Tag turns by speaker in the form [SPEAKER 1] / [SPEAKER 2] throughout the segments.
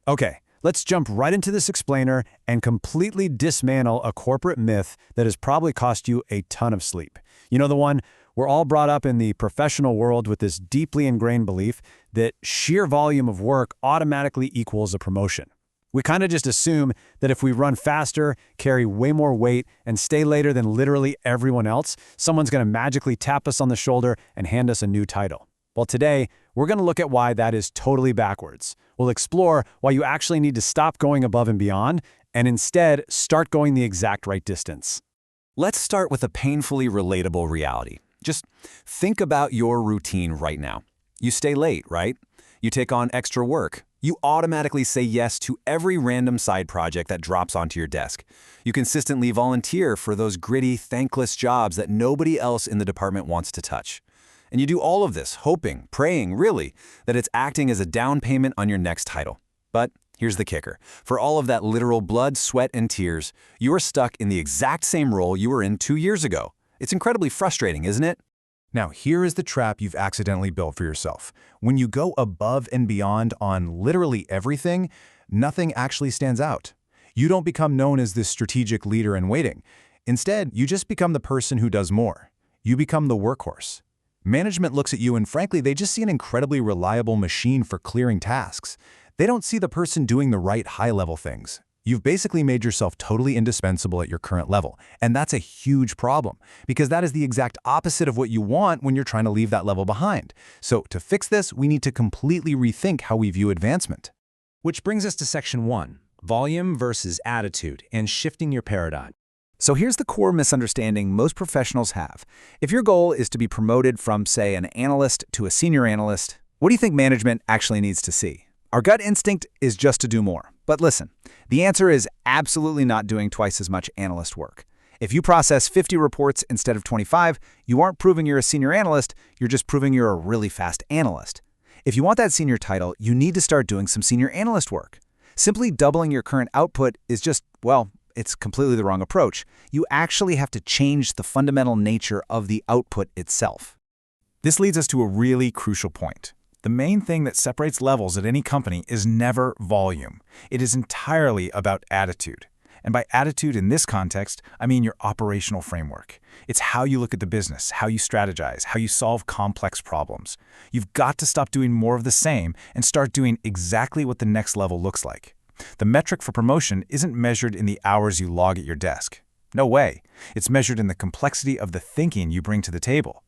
[SPEAKER 1] Okay, let's jump right into this explainer and completely dismantle a corporate myth that has probably cost you a ton of sleep. You know the one? We're all brought up in the professional world with this deeply ingrained belief that sheer volume of work automatically equals a promotion. We kind of just assume that if we run faster, carry way more weight, and stay later than literally everyone else, someone's going to magically tap us on the shoulder and hand us a new title. Well, today, we're going to look at why that is totally backwards. We'll explore why you actually need to stop going above and beyond and instead start going the exact right distance.
[SPEAKER 2] Let's start with a painfully relatable reality. Just think about your routine right now. You stay late, right? You take on extra work. You automatically say yes to every random side project that drops onto your desk. You consistently volunteer for those gritty, thankless jobs that nobody else in the department wants to touch. And you do all of this hoping, praying, really, that it's acting as a down payment on your next title. But here's the kicker. For all of that literal blood, sweat, and tears, you are stuck in the exact same role you were in 2 years ago. It's incredibly frustrating, isn't it?
[SPEAKER 3] Now, here is the trap you've accidentally built for yourself. When you go above and beyond on literally everything, nothing actually stands out. You don't become known as this strategic leader in waiting. Instead, you just become the person who does more. You become the workhorse. Management looks at you and frankly, they just see an incredibly reliable machine for clearing tasks. They don't see the person doing the right high-level things. You've basically made yourself totally indispensable at your current level, and that's a huge problem, because that is the exact opposite of what you want when you're trying to leave that level behind. So to fix this, we need to completely rethink how we view advancement.
[SPEAKER 4] Which brings us to Section 1, Volume versus Attitude, and shifting your paradigm.
[SPEAKER 2] So here's the core misunderstanding most professionals have. If your goal is to be promoted from, say, an analyst to a senior analyst, what do you think management actually needs to see? Our gut instinct is just to do more. But listen, the answer is absolutely not doing twice as much analyst work. If you process 50 reports instead of 25, you aren't proving you're a senior analyst, you're just proving you're a really fast analyst. If you want that senior title, you need to start doing some senior analyst work. Simply doubling your current output is just, well, it's completely the wrong approach. You actually have to change the fundamental nature of the output itself.
[SPEAKER 3] This leads us to a really crucial point. The main thing that separates levels at any company is never volume. It is entirely about attitude. And by attitude in this context, I mean your operational framework. It's how you look at the business, how you strategize, how you solve complex problems. You've got to stop doing more of the same and start doing exactly what the next level looks like. The metric for promotion isn't measured in the hours you log at your desk. No way. It's measured in the complexity of the thinking you bring to the table.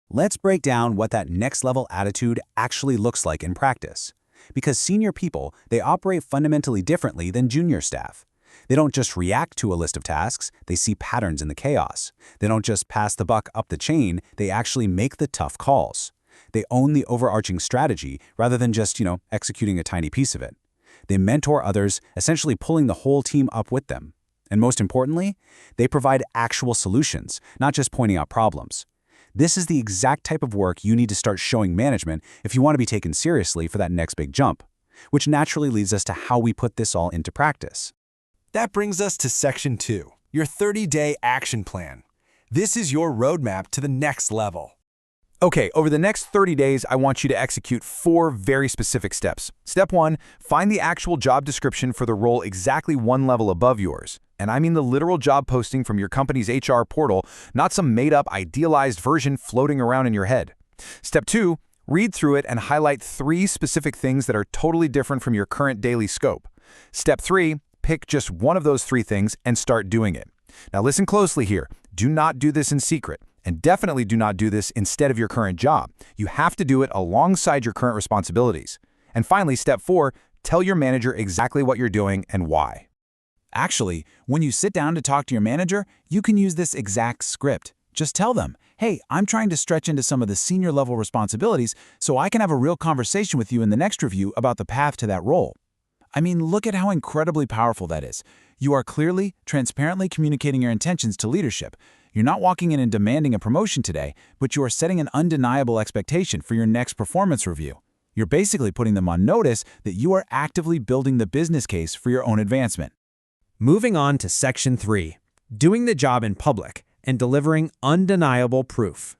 [SPEAKER 5] Let's break down what that next-level attitude actually looks like in practice. Because senior people, they operate fundamentally differently than junior staff. They don't just react to a list of tasks, they see patterns in the chaos. They don't just pass the buck up the chain, they actually make the tough calls. They own the overarching strategy rather than just, executing a tiny piece of it. They mentor others, essentially pulling the whole team up with them. And most importantly, they provide actual solutions, not just pointing out problems. This is the exact type of work you need to start showing management if you want to be taken seriously for that next big jump, which naturally leads us to how we put this all into practice.
[SPEAKER 6] That brings us to Section 2, your 30-day action plan. This is your roadmap to the next level.
[SPEAKER 3] Okay, over the next 30 days, I want you to execute 4 very specific steps. Step 1, find the actual job description for the role exactly one level above yours. And I mean the literal job posting from your company's HR portal, not some made-up, idealized version floating around in your head. Step 2, read through it and highlight 3 specific things that are totally different from your current daily scope. Step 3, pick just one of those 3 things and start doing it. Now listen closely here. Do not do this in secret. And definitely do not do this instead of your current job. You have to do it alongside your current responsibilities. And finally, step 4, tell your manager exactly what you're doing and why.
[SPEAKER 5] Actually, when you sit down to talk to your manager, you can use this exact script. Just tell them, hey, I'm trying to stretch into some of the senior level responsibilities so I can have a real conversation with you in the next review about the path to that role. I mean, look at how incredibly powerful that is. You are clearly, transparently communicating your intentions to leadership. You're not walking in and demanding a promotion today, but you are setting an undeniable expectation for your next performance review. You're basically putting them on notice that you are actively building the business case for your own advancement.
[SPEAKER 4] Moving on to Section 3, Doing the Job in Public and Delivering Undeniable Proof.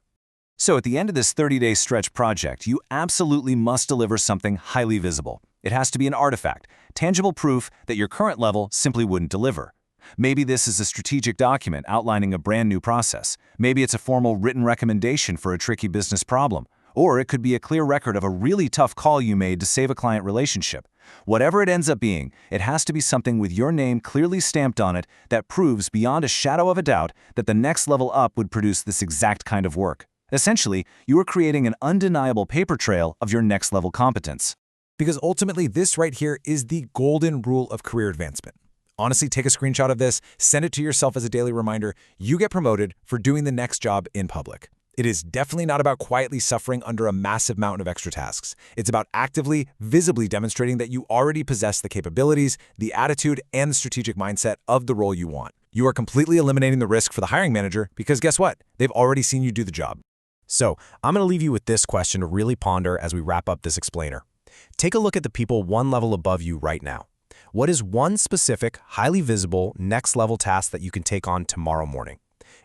[SPEAKER 2] So at the end of this 30-day stretch project, you absolutely must deliver something highly visible.
[SPEAKER 3] It has to be an artifact, tangible proof that your current level simply wouldn't deliver. Maybe this is a strategic document outlining a brand new process. Maybe it's a formal written recommendation for a tricky business problem. Or it could be a clear record of a really tough call you made to save a client relationship. Whatever it ends up being, it has to be something with your name clearly stamped on it that proves beyond a shadow of a doubt that the next level up would produce this exact kind of work. Essentially, you are creating an undeniable paper trail of your next level competence.
[SPEAKER 2] Because ultimately, this right here is the golden rule of career advancement. Honestly, take a screenshot of this, send it to yourself as a daily reminder. You get promoted for doing the next job in public. It is definitely not about quietly suffering under a massive mountain of extra tasks. It's about actively, visibly demonstrating that you already possess the capabilities, the attitude, and the strategic mindset of the role you want. You are completely eliminating the risk for the hiring manager because guess what? They've already seen you do the job.
[SPEAKER 7] So, I'm going to leave you with this question to really ponder as we wrap up this explainer. Take a look at the people one level above you right now. What is one specific, highly visible, next-level task that you can take on tomorrow morning?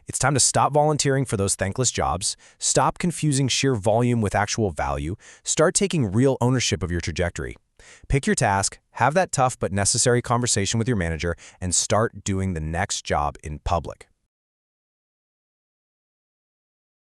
[SPEAKER 7] It's time to stop volunteering for those thankless jobs, stop confusing sheer volume with actual value, start taking real ownership of your trajectory. Pick your task, have that tough but necessary conversation with your manager, and start doing the next job in public.